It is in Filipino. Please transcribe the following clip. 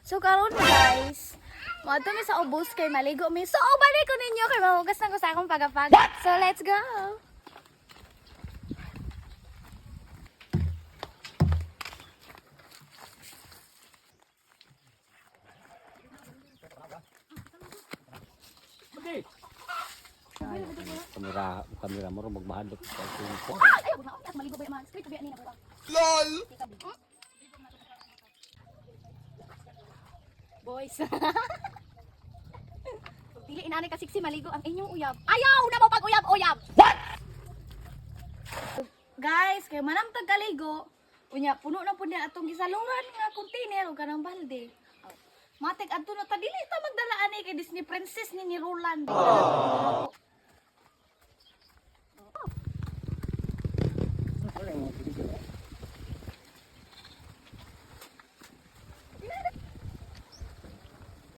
So karon guys, moadto mi sa ubos kay maligo mi. So balik ko ninyo kay mahugas na ko sa akong pagapag. So let's go. Kamera mo ron magmahadlok sa ko. Ayaw na ako maligo ba man. Straight biya ni na ko. LOL. Boys. Dili inani ka siksi maligo ang inyong uyab. Ayaw na mo pag uyab-uyab. What? Guys, kay manam tag kaligo, unya puno na pud niya atong gisaluran nga container ug kanang balde. Matik adto na ta dili ta magdala ani kay Disney princess ni Roland.